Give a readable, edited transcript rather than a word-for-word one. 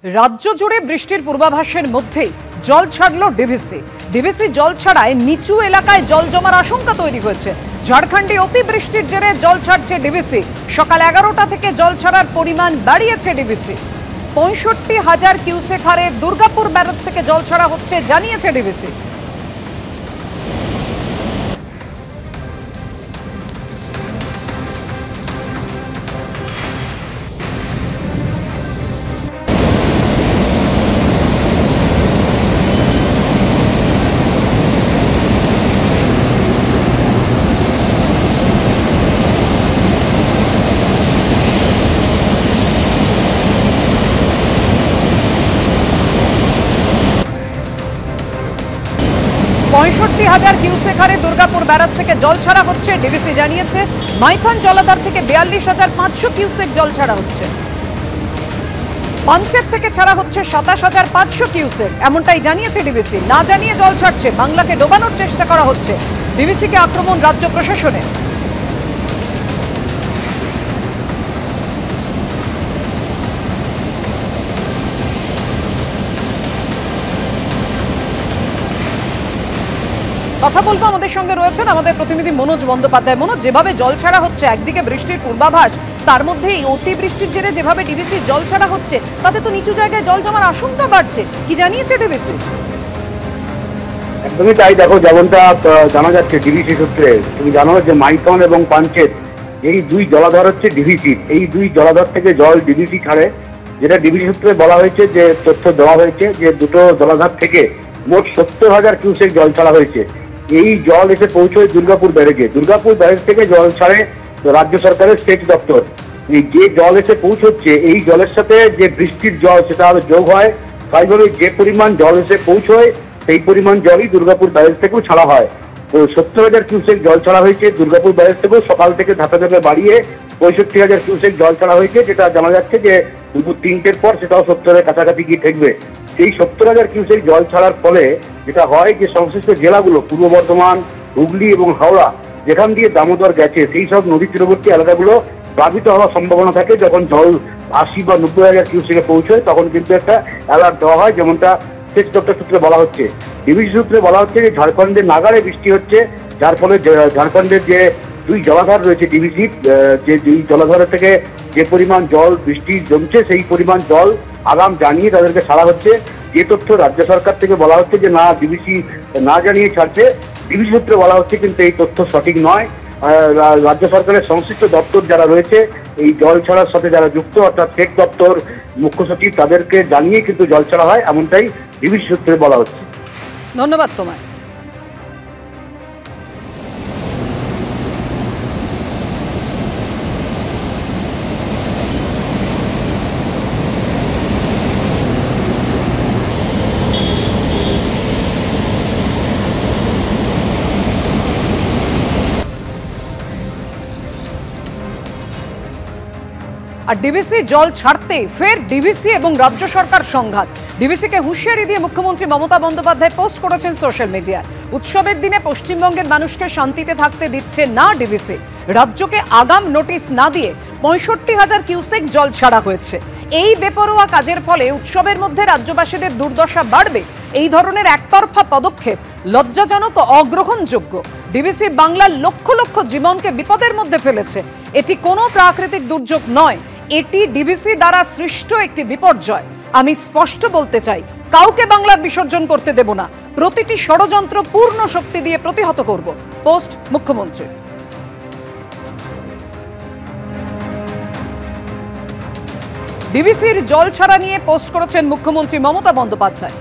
রাজ্য জুড়ে বৃষ্টির পূর্বাভাসের মধ্যেই জল ছাড়ল ডিভিসি। ডিভিসি জল ছাড়ায় নিচু এলাকায় জল জমার আশঙ্কা তৈরি হয়েছে। ঝাড়খণ্ডে অতি বৃষ্টির জেরে জল ছাড়ছে ডিভিসি। সকাল 11টা থেকে জল ছাড়ার পরিমাণ বাড়িয়েছে ডিভিসি। 65,000 কিউসেক হারে দুর্গাপুর ব্যারেজ থেকে জল ছাড়া হচ্ছে জানিয়েছে ডিভিসি। পঁয়ষট্টি হাজার কিউসেক হারে দুর্গাপুর ব্যারাজ থেকে জল ছাড়া হচ্ছে ডিভিসি জানিয়েছে। মাইথন জলাধার থেকে 42,500 কিউসেক জল ছাড়া হচ্ছে। পঞ্চায়েত থেকে ছাড়া হচ্ছে 27,500 কিউসেক, এমনটাই জানিয়েছে ডিভিসি। না জানিয়ে জল ছাড়ছে, বাংলাকে ডোবানোর চেষ্টা করা হচ্ছে। ডিভিসিকে আক্রমণ রাজ্য প্রশাসনের। কথা বলবো, আমাদের সঙ্গে রয়েছেন আমাদের প্রতিনিধি মনোজ বন্দ্যোপাধ্যায়। মনোজ, যেভাবে জল ছাড়া হচ্ছে, একদিকে বৃষ্টির পূর্বাভাস, তার মধ্যে এই অতি বৃষ্টির জেরে যেভাবে ডিভিসি জল ছাড়া হচ্ছে, তাতে তো নিচু জায়গায় জল জমার আশঙ্কা বাড়ছে। কি জানিয়েছে ডিভিসি? একদমই তাই। দেখো, যেমনটা জানা যাচ্ছে ডিভিসি সূত্রে, তুমি জানো যে মাইথন এবং পাঞ্চেত এই দুই জলাধার হচ্ছে ডিভিসি। এই দুই জলাধার থেকে জল ডিভিসি ছাড়ে, যেটা ডিভিসি সূত্রে বলা হয়েছে, যে তথ্য দেওয়া হয়েছে যে দুটো জলাধার থেকে মোট 70,000 কিউসেক জল ছাড়া হয়েছে। এই জল এসে পৌঁছয় দুর্গাপুর ব্যারেজে। দুর্গাপুর ব্যারেজ থেকে জল ছাড়ে রাজ্য সরকারের সেচ দপ্তর। যে জল এসে পৌঁছচ্ছে, এই জলের সাথে যে বৃষ্টির জল সেটা আরো যোগ হয়, তাই বলে যে পরিমাণ জল এসে পৌঁছয় সেই পরিমাণ জলই দুর্গাপুর ব্যারেজ থেকেও ছাড়া হয়। তো 70,000 কিউসেক জল ছাড়া হয়েছে দুর্গাপুর ব্যারেজ থেকেও। সকাল থেকে ধাপে ধাপে বাড়িয়ে 65,000 কিউসেক জল ছাড়া হয়েছে, যেটা জানা যাচ্ছে যে দুপুর 3টের পর সেটাও 70-এর কাছাকাছি গিয়ে ঠেকবে। সেই 70,000 কিউসেক জল ছাড়ার ফলে যেটা হয়, যে সংশ্লিষ্ট জেলাগুলো পূর্ব বর্ধমান, হুগলি এবং হাওড়া, যেখান দিয়ে দামোদর গেছে, সেই সব নদী তীরবর্তী এলাকাগুলো প্লাবিত হওয়ার সম্ভাবনা থাকে। যখন জল 80 বা 90,000 কিউসেকে পৌঁছয়, তখন কিন্তু একটা অ্যালার্ট দেওয়া হয়, যেমনটা সেচ দপ্তর সূত্রে বলা হচ্ছে। ডিভিসি সূত্রে বলা হচ্ছে যে ঝাড়খণ্ডের নাগাড়ে বৃষ্টি হচ্ছে, যার ফলে ঝাড়খণ্ডের যে দুই জলাধার রয়েছে ডিভিসির, যে দুই জলাধার থেকে যে পরিমাণ জল বৃষ্টি জমছে, সেই পরিমাণ জল আগাম জানিয়ে তাদেরকে ছাড়া হচ্ছে। যে তথ্য রাজ্য সরকার থেকে বলা হচ্ছে যে না, ডিভিসি না জানিয়ে ছাড়ছে, ডিভিসি সূত্রে বলা হচ্ছে, কিন্তু এই তথ্য সঠিক নয়। রাজ্য সরকারের সংশ্লিষ্ট দপ্তর যারা রয়েছে, এই জল ছাড়ার সাথে যারা যুক্ত, অর্থাৎ সেচ দপ্তর, মুখ্য সচিব, তাদেরকে জানিয়ে কিন্তু জল ছাড়া হয়, এমনটাই ডিভিসি সূত্রে বলা হচ্ছে। ধন্যবাদ তোমায়। আর ডিভিসি জল ছাড়তে ফের ডিভিসি এবং রাজ্য সরকার সংঘাত। ডিভিসিকে হুঁশিয়ারি দিয়ে মুখ্যমন্ত্রী মমতা বন্দ্যোপাধ্যায় পোস্ট করেছেন সোশ্যাল মিডিয়ায়। উৎসবের দিনে পশ্চিমবঙ্গের মানুষকে শান্তিতে থাকতে দিচ্ছে না ডিভিসি। রাজ্যকে আগাম নোটিশ না দিয়ে 65,000 কিউসেক জল ছাড়া হয়েছে। এই বেপরোয়া কাজের ফলে উৎসবের মধ্যে রাজ্যবাসীদের দুর্দশা বাড়বে। এই ধরনের একতরফা পদক্ষেপ লজ্জাজনক ও অগ্রহণযোগ্য। ডিভিসি বাংলার লক্ষ লক্ষ জীবনকে বিপদের মধ্যে ফেলেছে। এটি কোনো প্রাকৃতিক দুর্যোগ নয়, এটি ডিভিসি দ্বারা সৃষ্ট একটি বিপর্যয়। আমি স্পষ্ট বলতে চাই, কাউকে বাংলার বিসর্জন করতে দেব না। প্রতিটি ষড়যন্ত্র পূর্ণ শক্তি দিয়ে প্রতিহত করব। পোস্ট মুখ্যমন্ত্রী। ডিভিসির জল ছাড়া নিয়ে পোস্ট করেছেন মুখ্যমন্ত্রী মমতা বন্দ্যোপাধ্যায়।